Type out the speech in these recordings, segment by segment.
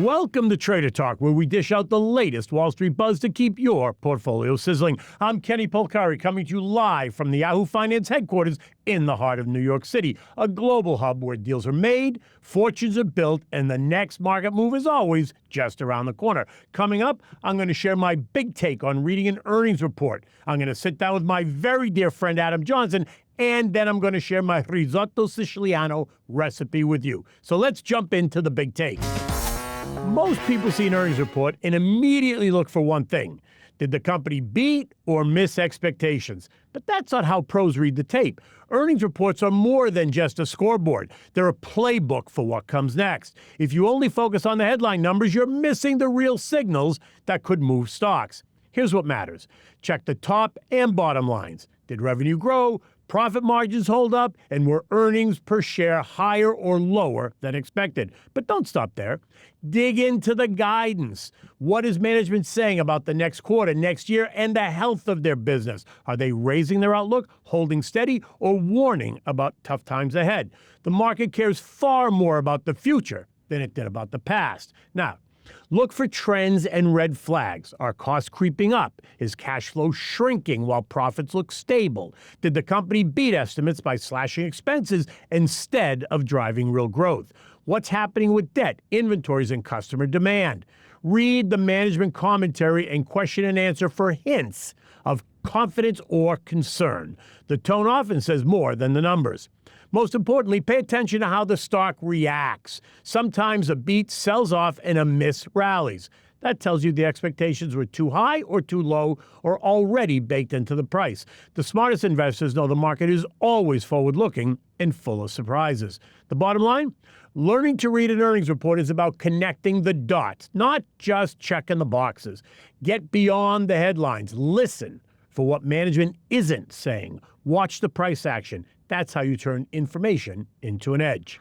Welcome to Trader Talk, where we dish out the latest Wall Street buzz to keep your portfolio sizzling. I'm Kenny Polcari, coming to you live from the Yahoo Finance headquarters in the heart of New York City, a global hub where deals are made, fortunes are built, and the next market move is always just around the corner. Coming up, I'm going to share my big take on reading an earnings report. I'm going to sit down with my very dear friend Adam Johnson, and then I'm going to share my risotto siciliano recipe with you. So let's jump into the big take. Most people see an earnings report and immediately look for one thing. Did the company beat or miss expectations? But that's not how pros read the tape. Earnings reports are more than just a scoreboard. They're a playbook for what comes next. If you only focus on the headline numbers, you're missing the real signals that could move stocks. Here's what matters. Check the top and bottom lines. Did revenue grow? Profit margins hold up, and were earnings per share higher or lower than expected? But don't stop there. Dig into the guidance. What is management saying about the next quarter, next year, and the health of their business? Are they raising their outlook, holding steady, or warning about tough times ahead? The market cares far more about the future than it did about the past. Now, look for trends and red flags. Are costs creeping up? Is cash flow shrinking while profits look stable? Did the company beat estimates by slashing expenses instead of driving real growth? What's happening with debt, inventories, and customer demand? Read the management commentary and question and answer for hints of confidence or concern. The tone often says more than the numbers. Most importantly, pay attention to how the stock reacts. Sometimes a beat sells off and a miss rallies. That tells you the expectations were too high or too low or already baked into the price. The smartest investors know the market is always forward-looking and full of surprises. The bottom line? Learning to read an earnings report is about connecting the dots, not just checking the boxes. Get beyond the headlines. Listen for what management isn't saying. Watch the price action. That's how you turn information into an edge.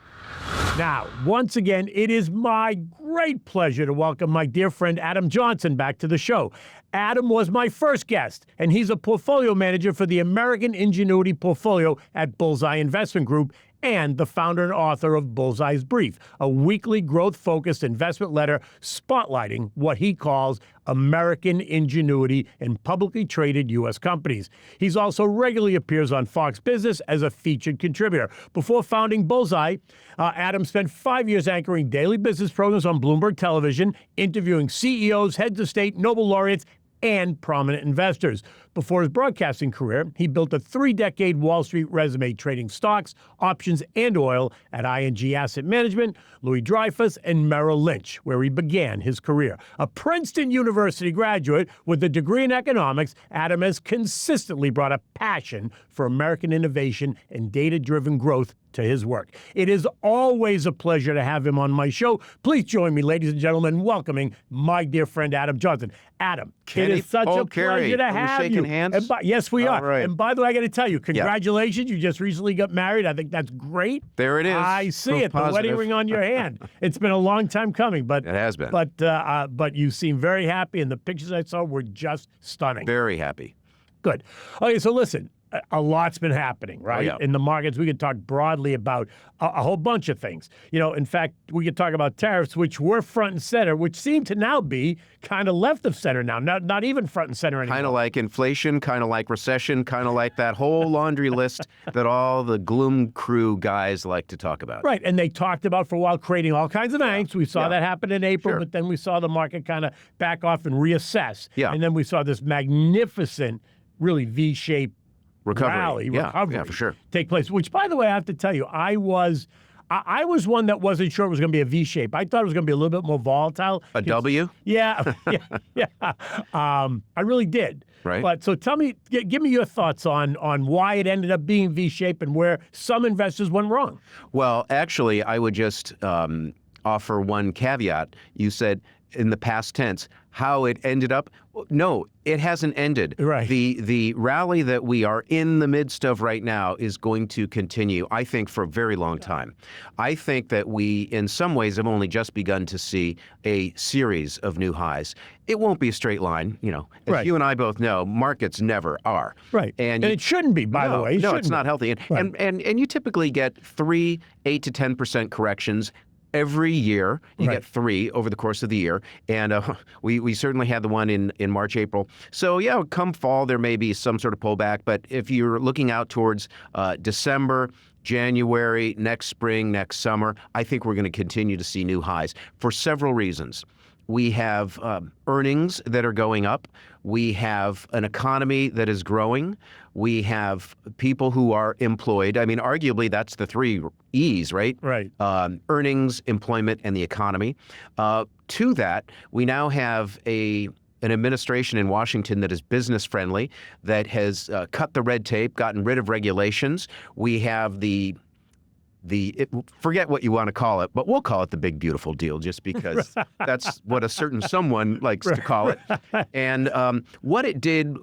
Now, once again, it is my great pleasure to welcome my dear friend Adam Johnson back to the show. Adam was my first guest, and he's a portfolio manager for the American Ingenuity portfolio at Bullseye Investment Group and the founder and author of Bullseye's Brief, a weekly growth-focused investment letter spotlighting what he calls American ingenuity in publicly traded U.S. companies. He's also regularly appears on Fox Business as a featured contributor. Before founding Bullseye, Adam spent 5 years anchoring daily business programs on Bloomberg Television, interviewing CEOs, heads of state, Nobel laureates, and prominent investors. Before his broadcasting career, he built a 3-decade Wall Street resume trading stocks, options, and oil at ING Asset Management, Louis Dreyfus, and Merrill Lynch, where he began his career. A Princeton University graduate with a degree in economics, Adam has consistently brought a passion for American innovation and data-driven growth to his work. It is always a pleasure to have him on my show. Please join me, ladies and gentlemen, welcoming my dear friend Adam Johnson. Adam, Kenny it is such a pleasure to have you. Hands? Yes, we are. Right. And by the way, I got to tell you, congratulations. You just recently got married. I think that's great. There it is. I see Proof it. positive. The wedding ring on your hand. It's been a long time coming, but it has been. But you seem very happy, and the pictures I saw were just stunning. Very happy. Good. Okay, so listen. A lot's been happening, right? Oh, yeah. In the markets. We could talk broadly about a whole bunch of things. You know, in fact, we could talk about tariffs, which were front and center, which seem to now be kind of left of center now, not even front and center anymore. Kind of like inflation, kind of like recession, kind of like that whole laundry list that all the gloom crew guys like to talk about. Right, and they talked about for a while creating all kinds of angst. We saw that happen in April, but then we saw the market kind of back off and reassess. Yeah. And then we saw this magnificent, really V-shaped recovery for sure. take place, which, by the way, I have to tell you, I was one that wasn't sure it was going to be a V shape. I thought it was going to be a little bit more volatile. A W? Yeah. I really did. Right. But so tell me, give me your thoughts on why it ended up being V shape and where some investors went wrong. Well, actually, I would just offer one caveat. You said in the past tense, how it ended up. No, it hasn't ended. Right. The rally that we are in the midst of right now is going to continue, I think, for a very long time. I think that we, in some ways, have only just begun to see a series of new highs. It won't be a straight line, you know. As you and I both know, markets never are. Right. And it shouldn't be, by the way. No, it's not healthy. And you typically get 8 to 10% corrections every year. You Right. get 3 over the course of the year. And we certainly had the one in March, April. So yeah, come fall, there may be some sort of pullback. But if you're looking out towards December, January, next spring, next summer, I think we're going to continue to see new highs for several reasons. We have earnings that are going up. We have an economy that is growing. We have people who are employed. I mean, arguably, that's the 3 E's, right? Right. Earnings, employment, and the economy. To that, we now have an administration in Washington that is business friendly, that has cut the red tape, gotten rid of regulations. We have forget what you want to call it, but we'll call it the big beautiful deal, just because that's what a certain someone likes to call it. And what it did,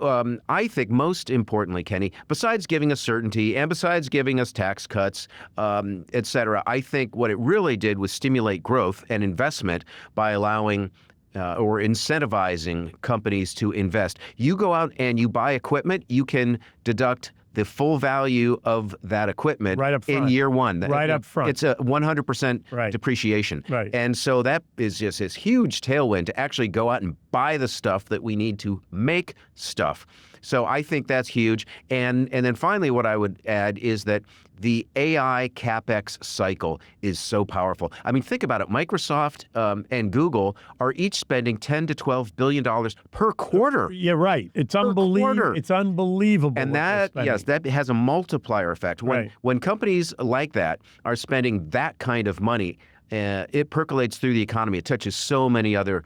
I think most importantly, Kenny, besides giving us certainty and besides giving us tax cuts, et cetera, I think what it really did was stimulate growth and investment by allowing or incentivizing companies to invest. You go out and you buy equipment, you can deduct the full value of that equipment right up front. in year 1. Right up front. It's a 100% Right. depreciation. Right. And so that is just this huge tailwind to actually go out and buy the stuff that we need to make stuff. So I think that's huge. And then finally, what I would add is that the AI CapEx cycle is so powerful. I mean, think about it. Microsoft and Google are each spending $10 to $12 billion per quarter. Yeah, right. It's unbelievable. quarter. It's unbelievable. And what they're that, spending. yes, that has a multiplier effect. Right. When companies like that are spending that kind of money, it percolates through the economy. It touches so many other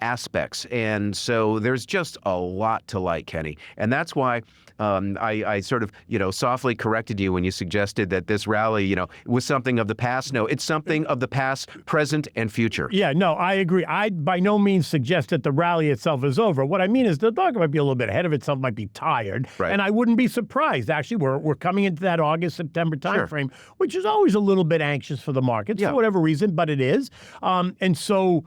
aspects. And so there's just a lot to like, Kenny. And that's why I sort of, softly corrected you when you suggested that this rally, was something of the past. No, it's something of the past, present, and future. Yeah, no, I agree. I by no means suggest that the rally itself is over. What I mean is the market might be a little bit ahead of itself, might be tired. Right. And I wouldn't be surprised. Actually, we're coming into that August, September timeframe, which is always a little bit anxious for the markets for whatever reason, but it is. And so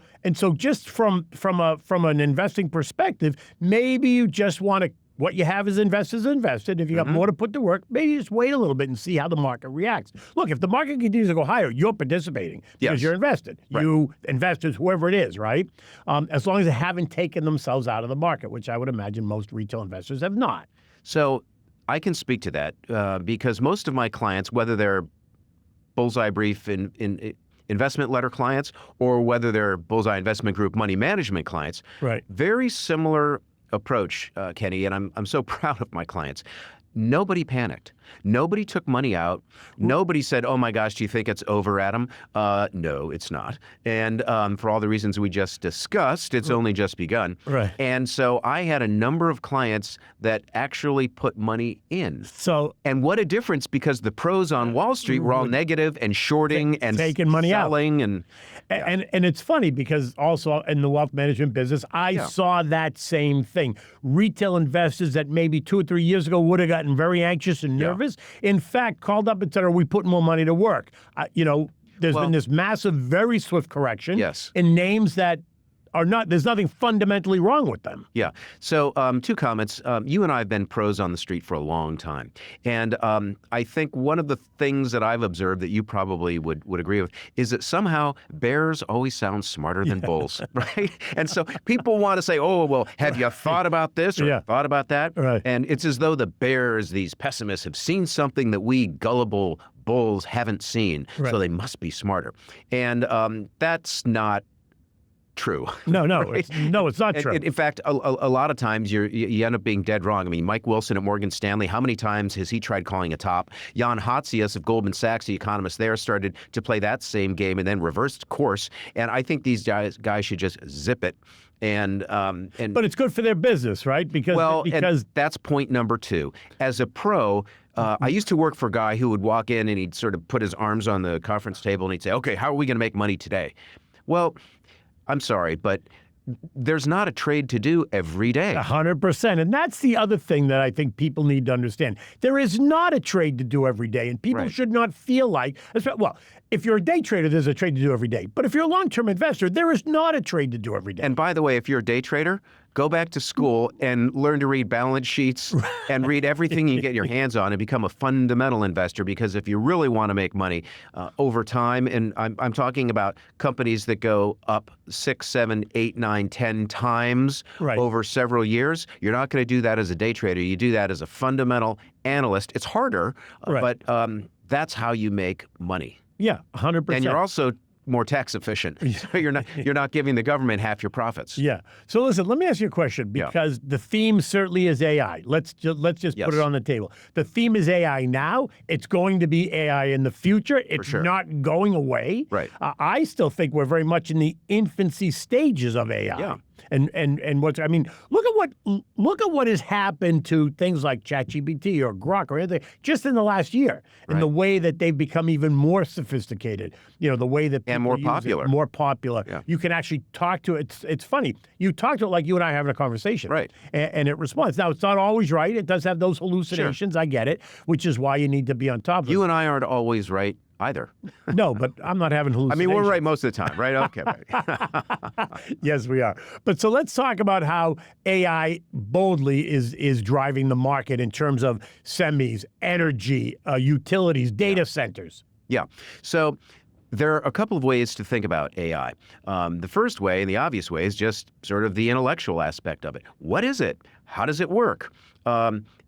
just from an investing perspective, maybe you just want to. What you have as investors invested. If you got more to put to work, maybe just wait a little bit and see how the market reacts. Look, if the market continues to go higher, you're participating because you're invested. Right. You investors, whoever it is, right? As long as they haven't taken themselves out of the market, which I would imagine most retail investors have not. So I can speak to that because most of my clients, whether they're Bullseye Brief in investment letter clients or whether they're Bullseye Investment Group money management clients, Right. very similar approach, Kenny, and I'm so proud of my clients. Nobody panicked. Nobody took money out. Nobody said, oh my gosh, do you think it's over, Adam? No, it's not. And for all the reasons we just discussed, it's only just begun. Right. And so I had a number of clients that actually put money in. So And what a difference, because the pros on Wall Street were all negative and shorting and taking money out. selling and it's funny because also in the wealth management business, I saw that same thing. Retail investors that maybe 2 or 3 years ago would have gotten very anxious and nervous, in fact, called up and said, are we putting more money to work? There's been this massive, very swift correction in names that are not, there's nothing fundamentally wrong with them. Yeah. So 2 comments. You and I have been pros on the street for a long time. And I think one of the things that I've observed that you probably would agree with is that somehow bears always sound smarter than bulls, right? And so people want to say, oh, well, have you thought about this or thought about that? Right. And it's as though the bears, these pessimists, have seen something that we gullible bulls haven't seen. Right. So they must be smarter. And that's not true. No, right? it's not true. In fact, a lot of times you end up being dead wrong. I mean, Mike Wilson at Morgan Stanley, how many times has he tried calling a top? Jan Hatzius of Goldman Sachs, the economist there, started to play that same game and then reversed course. And I think these guys should just zip it. But it's good for their business, right? Because that's point number 2. As a pro, I used to work for a guy who would walk in and he'd sort of put his arms on the conference table and he'd say, okay, how are we going to make money today? Well, I'm sorry, but there's not a trade to do every day. 100%. And that's the other thing that I think people need to understand. There is not a trade to do every day, and people should not feel like, well, if you're a day trader, there's a trade to do every day. But if you're a long-term investor, there is not a trade to do every day. And by the way, if you're a day trader, go back to school and learn to read balance sheets and read everything you can get your hands on and become a fundamental investor. Because if you really want to make money over time, and I'm talking about companies that go up 6, 7, 8, 9, 10 times over several years, you're not going to do that as a day trader. You do that as a fundamental analyst. It's harder, but that's how you make money. Yeah, 100%. And you're also more tax efficient. So you're not giving the government half your profits. Yeah. So listen, let me ask you a question, because the theme certainly is AI. Let's just put it on the table. The theme is AI now. It's going to be AI in the future. It's not going away. Right. I still think we're very much in the infancy stages of AI. Yeah. And what's, I mean, look at what has happened to things like ChatGPT or Grok or anything just in the last year, and the way that they've become even more sophisticated. You know, the way that and more popular. More popular. Yeah. You can actually talk to it. It's funny. You talk to it like you and I are having a conversation. Right. And it responds. Now, it's not always right. It does have those hallucinations. I get it, which is why you need to be on top of it. You and I aren't always right either. No, but I'm not having hallucinations. I mean, we're right most of the time, right? Okay. Yes, we are. But so let's talk about how AI boldly is driving the market in terms of semis, energy, utilities, data centers. Yeah. So there are a couple of ways to think about AI. The first way, and the obvious way, is just sort of the intellectual aspect of it. What is it? How does it work?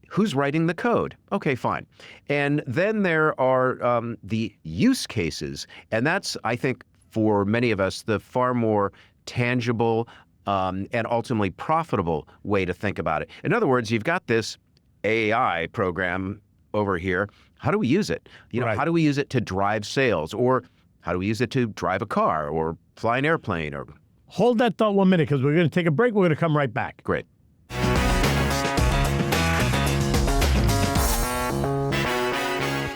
Who's writing the code? Okay, fine. And then there are the use cases. And that's, I think, for many of us, the far more tangible and ultimately profitable way to think about it. In other words, you've got this AI program over here. How do we use it? You know, how do we use it to drive sales? Or how do we use it to drive a car or fly an airplane? Or hold that thought 1 minute, because we're going to take a break. We're going to come right back. Great.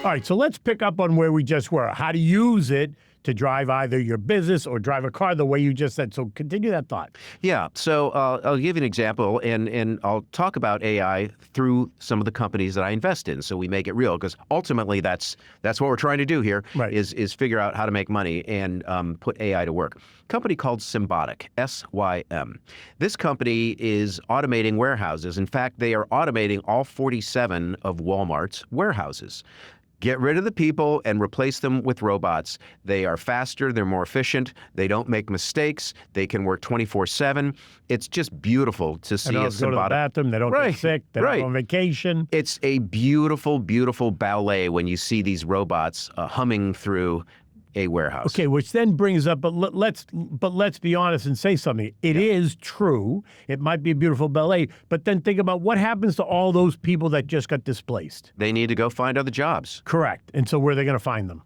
All right, so let's pick up on where we just were. How to use it to drive either your business or drive a car the way you just said. So continue that thought. Yeah, so I'll give you an example, and I'll talk about AI through some of the companies that I invest in, so we make it real, because ultimately that's what we're trying to do here, is figure out how to make money and put AI to work. A company called Symbotic, S-Y-M. This company is automating warehouses. In fact, they are automating all 47 of Walmart's warehouses. Get rid of the people and replace them with robots. They are faster, they're more efficient, they don't make mistakes, they can work 24/7. It's just beautiful to see a Symbotic. They don't go to the bathroom, they don't get sick, they don't go on vacation. It's a beautiful, beautiful ballet when you see these robots humming through a warehouse. Okay, which then brings up, but let's be honest and say something. It is true. It might be a beautiful ballet, but then think about what happens to all those people that just got displaced. They need to go find other jobs. Correct. And so where are they going to find them?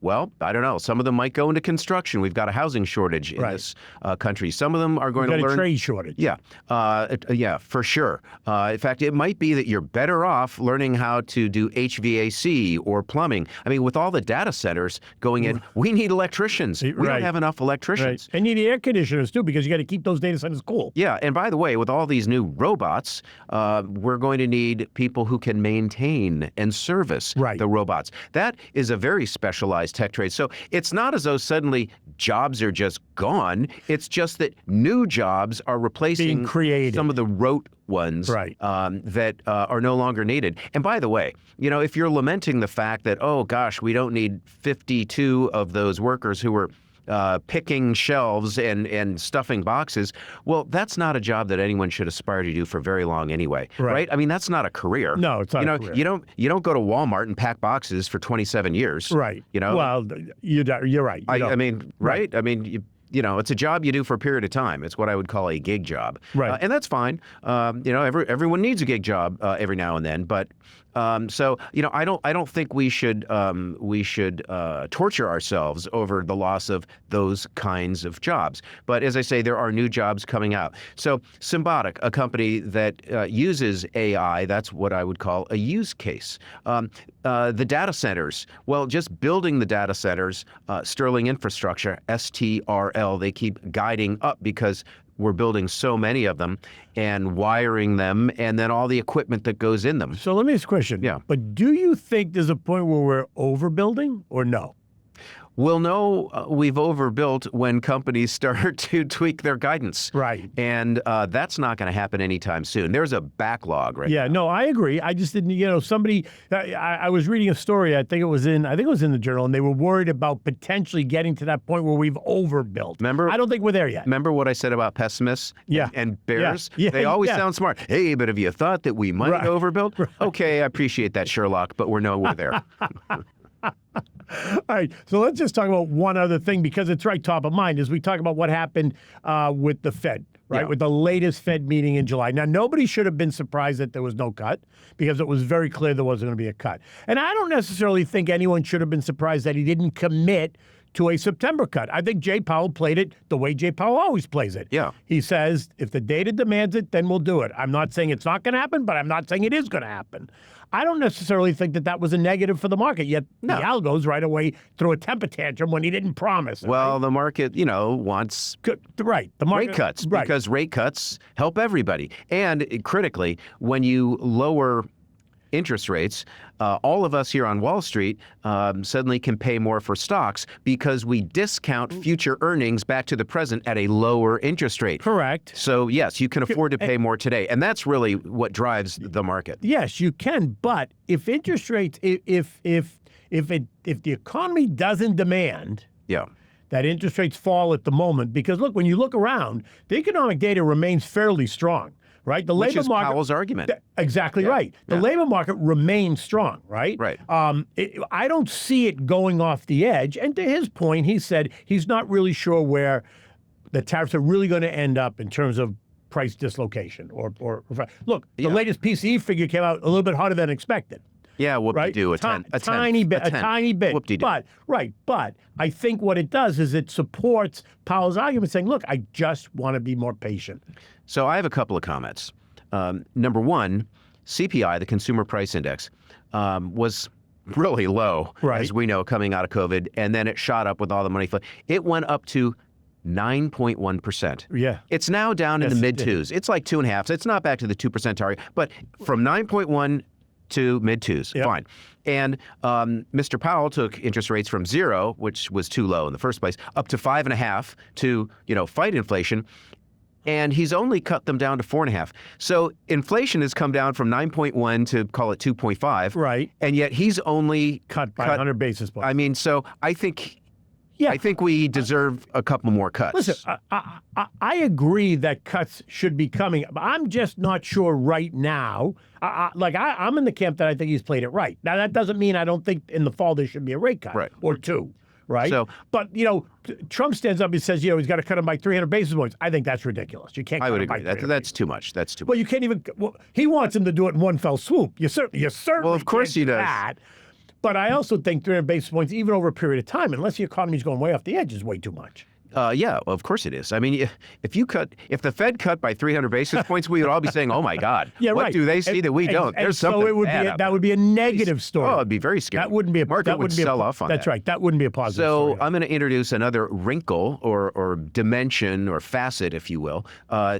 Well, I don't know. Some of them might go into construction. We've got a housing shortage in this country. Some of them are going to learn. We've got a trade shortage. Yeah, yeah, for sure. In fact, it might be that you're better off learning how to do HVAC or plumbing. I mean, with all the data centers going in, we need electricians. We don't have enough electricians. And you need air conditioners too, because you got to keep those data centers cool. Yeah, and by the way, with all these new robots, we're going to need people who can maintain and service the robots. That is a very specialized tech trade. So it's not as though suddenly jobs are just gone. It's just that new jobs are replacing some of the rote ones that are no longer needed. And by the way, you know, if you're lamenting the fact that, oh gosh, we don't need 52 of those workers who were picking shelves and stuffing boxes, well, that's not a job that anyone should aspire to do for very long anyway, right? I mean, that's not a career. No, it's not a career. You don't go to Walmart and pack boxes for 27 years. Right. You know? Well, you're right. I mean, right? I mean, you know, it's a job you do for a period of time. It's what I would call a gig job. And that's fine. You know, everyone needs a gig job every now and then, but so, you know, I don't think we should torture ourselves over the loss of those kinds of jobs. But as I say, there are new jobs coming out. So Symbotic, a company that uses AI, that's what I would call a use case. The data centers, well, just building the data centers, Sterling Infrastructure, STRL, they keep guiding up because we're building so many of them and wiring them, and then all the equipment that goes in them. So let me ask a question. Yeah. But do you think there's a point where we're overbuilding or no? We'll know we've overbuilt when companies start to tweak their guidance. Right. And that's not going to happen anytime soon. There's a backlog right now. No, I agree. I just didn't, somebody, I was reading a story, I think it was in the Journal, and they were worried about potentially getting to that point where we've overbuilt. Remember? I don't think we're there yet. Remember what I said about pessimists and bears? Yeah. They always sound smart. Hey, but have you thought that we might have overbuilt? Right. Okay, I appreciate that, Sherlock, but we're nowhere there. All right, so let's just talk about one other thing because it's right top of mind as we talk about what happened with the Fed, right? With the latest Fed meeting in July. Now, nobody should have been surprised that there was no cut because it was very clear there wasn't going to be a cut. And I don't necessarily think anyone should have been surprised that he didn't commit to a September cut. I think Jay Powell played it the way Jay Powell always plays it. Yeah. He says, if the data demands it, then we'll do it. I'm not saying it's not going to happen, but I'm not saying it is going to happen. I don't necessarily think that was a negative for the market, yet the algos right away threw a temper tantrum when he didn't promise. Well, the market, wants rate cuts because rate cuts help everybody. And critically, when you lower interest rates, all of us here on Wall Street suddenly can pay more for stocks because we discount future earnings back to the present at a lower interest rate. Correct. So yes, you can afford to pay more today, and that's really what drives the market. Yes, you can, but if interest rates, if the economy doesn't demand, that interest rates fall at the moment, because look, when you look around, the economic data remains fairly strong. Right, the labor market. Powell's argument. Exactly right. The labor market remains strong. Right. Right. I don't see it going off the edge. And to his point, he said he's not really sure where the tariffs are really going to end up in terms of price dislocation. Or look, the latest PCE figure came out a little bit hotter than expected. Yeah, whoop-de-doo, a tiny bit. Whoop-de-doo. But I think what it does is it supports Powell's argument, saying, "Look, I just want to be more patient." So I have a couple of comments. Number one, CPI, the Consumer Price Index, was really low, as we know, coming out of COVID, and then it shot up with all the money flow. It went up to 9.1%. Yeah. It's now down in the mid-twos. It's like 2.5%. So it's not back to the 2% target, but from 9.1 to mid-twos, fine. And Mr. Powell took interest rates from 0, which was too low in the first place, up to 5.5 to, fight inflation. And he's only cut them down to 4.5. So inflation has come down from 9.1 to call it 2.5. Right. And yet he's only cut by 100 basis points. I mean, so I think we deserve a couple more cuts. Listen, I agree that cuts should be coming. I'm just not sure right now. I'm in the camp that I think he's played it right. Now, that doesn't mean I don't think in the fall there should be a rate cut or two. Right. So, but Trump stands up and says, he's got to cut him by 300 basis points. I think that's ridiculous. You can't. I would agree. That's too much. That's too much. Well, you can't even. Well, he wants him to do it in one fell swoop. You certainly. Well, of course he does. That. But I also think 300 basis points, even over a period of time, unless the economy's going way off the edge, is way too much. Yeah, well, of course it is. I mean, if the Fed cut by 300 basis points, we would all be saying, "Oh my God, what do they see that we don't?" There's something. So that would be a negative story. Oh, it'd be very scary. That wouldn't be a market would sell off on that. That's right. That wouldn't be a positive story. So I'm going to introduce another wrinkle or dimension or facet, if you will,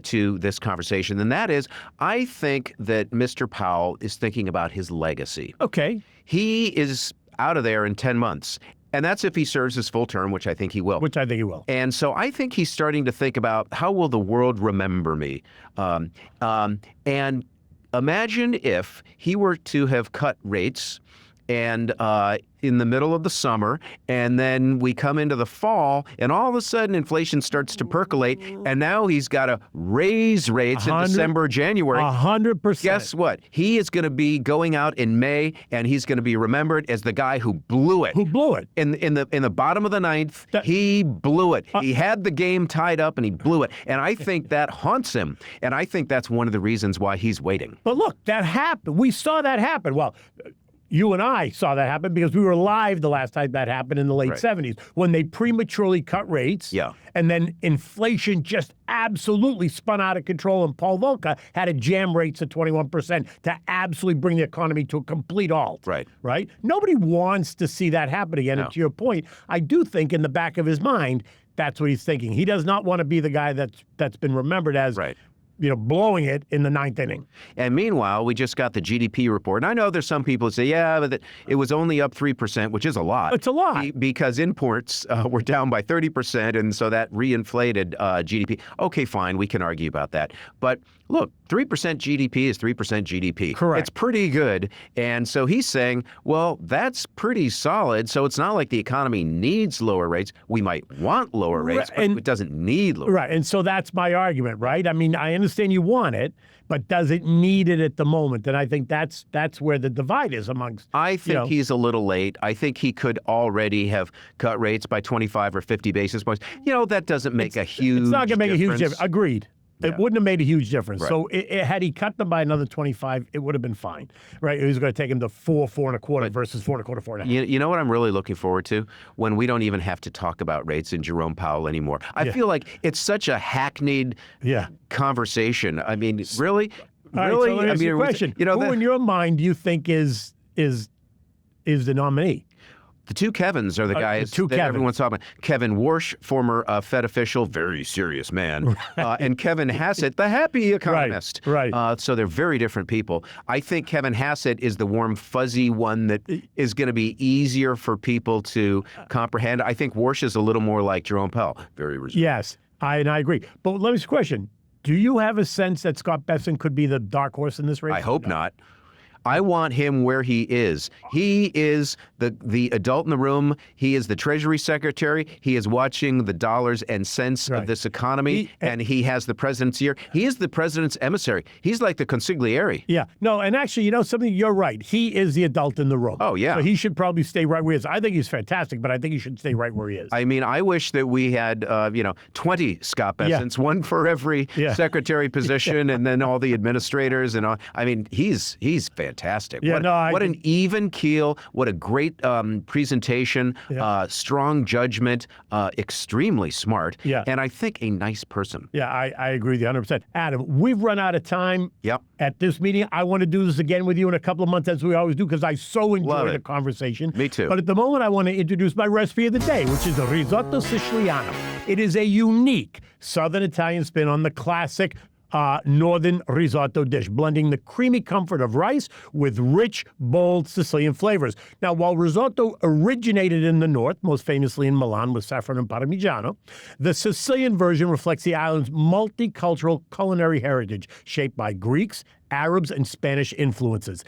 to this conversation, and that is, I think that Mr. Powell is thinking about his legacy. Okay. He is out of there in 10 months. And that's if he serves his full term, which I think he will. And so I think he's starting to think about, how will the world remember me? And imagine if he were to have cut rates and in the middle of the summer, and then we come into the fall, and all of a sudden inflation starts to percolate, and now he's got to raise rates in December, January. 100%. Guess what? He is going to be going out in May, and he's going to be remembered as the guy who blew it. In the bottom of the ninth, he blew it. He had the game tied up, and he blew it. And I think that haunts him, and I think that's one of the reasons why he's waiting. But look, that happened. We saw that happen. Well, you and I saw that happen because we were live the last time that happened in the late 70s when they prematurely cut rates. Yeah. And then inflation just absolutely spun out of control, and Paul Volcker had to jam rates at 21% to absolutely bring the economy to a complete halt. Right? Nobody wants to see that happen again. No. And to your point, I do think in the back of his mind, that's what he's thinking. He does not want to be the guy that's been remembered as blowing it in the ninth inning. And meanwhile, we just got the GDP report. And I know there's some people who say, yeah, but it was only up 3%, which is a lot. It's a lot. Because imports were down by 30%, and so that reinflated GDP. Okay, fine, we can argue about that. But look, 3% GDP is 3% GDP. Correct. It's pretty good. And so he's saying, well, that's pretty solid. So it's not like the economy needs lower rates. We might want lower rates, but it doesn't need lower rates. Right. And so that's my argument, right? I mean, I understand you want it, but does it need it at the moment? And I think that's where the divide is amongst. I think he's a little late. I think he could already have cut rates by 25 or 50 basis points. That doesn't make a huge difference. It's not going to make a huge difference. Agreed. It wouldn't have made a huge difference. Right. So had he cut them by another 25, it would have been fine, right? It was going to take him to 4.25 versus 4.25, 4.5. You know what I'm really looking forward to? When we don't even have to talk about rates and Jerome Powell anymore. I feel like it's such a hackneyed conversation. I mean, really? All right, so let me ask you a question. Who in your mind do you think is the nominee? The two Kevins are the guys that everyone's talking about. Kevin Warsh, former Fed official, very serious man, and Kevin Hassett, the happy economist. Right. So they're very different people. I think Kevin Hassett is the warm, fuzzy one that is going to be easier for people to comprehend. I think Warsh is a little more like Jerome Powell, very reserved. Yes, I agree. But let me ask you a question. Do you have a sense that Scott Bessent could be the dark horse in this race? I hope not. I want him where he is. He is the adult in the room. He is the Treasury Secretary. He is watching the dollars and cents of this economy, and he has the president's ear. He is the president's emissary. He's like the consigliere. Yeah. No, and actually, something, you're right. He is the adult in the room. Oh, yeah. So he should probably stay right where he is. I think he's fantastic, but I think he should stay right where he is. I mean, I wish that we had, 20 Scott Bessents, one for every secretary position, and then all the administrators and all. I mean, he's fantastic. What an even keel. What a great presentation. Strong judgment. Extremely smart. And I think a nice person. Yeah, I agree with you 100%. Adam, we've run out of time at this meeting. I want to do this again with you in a couple of months, as we always do, because I so enjoyed the conversation. Me too. But at the moment, I want to introduce my recipe of the day, which is a risotto siciliano. It is a unique Southern Italian spin on the classic northern risotto dish, blending the creamy comfort of rice with rich, bold Sicilian flavors. Now, while risotto originated in the north, most famously in Milan with saffron and parmigiano, the Sicilian version reflects the island's multicultural culinary heritage, shaped by Greeks, Arabs, and Spanish influences.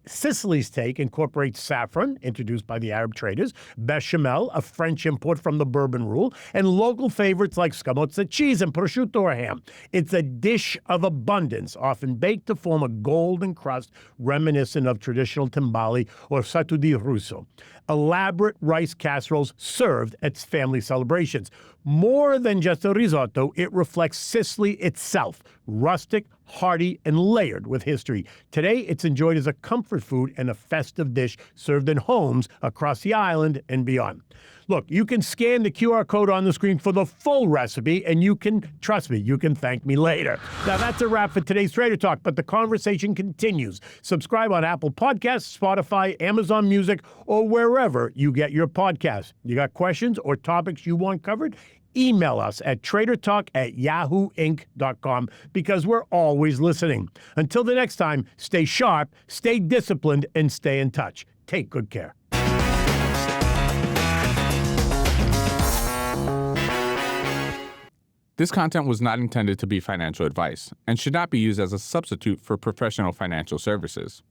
Sicily's take incorporates saffron, introduced by the Arab traders, bechamel, a French import from the Bourbon rule, and local favorites like scamozza cheese and prosciutto or ham. It's a dish of abundance, often baked to form a golden crust reminiscent of traditional timbali or satù di russo. Elaborate rice casseroles served at family celebrations. More than just a risotto, it reflects Sicily itself, rustic, hearty, and layered with history. Today, it's enjoyed as a comfort food and a festive dish served in homes across the island and beyond. Look, you can scan the QR code on the screen for the full recipe, and you can, trust me, you can thank me later. Now, that's a wrap for today's Trader Talk, but the conversation continues. Subscribe on Apple Podcasts, Spotify, Amazon Music, or wherever you get your podcasts. You got questions or topics you want covered? Email us at tradertalk@yahooinc.com because we're always listening. Until the next time, stay sharp, stay disciplined, and stay in touch. Take good care. This content was not intended to be financial advice and should not be used as a substitute for professional financial services.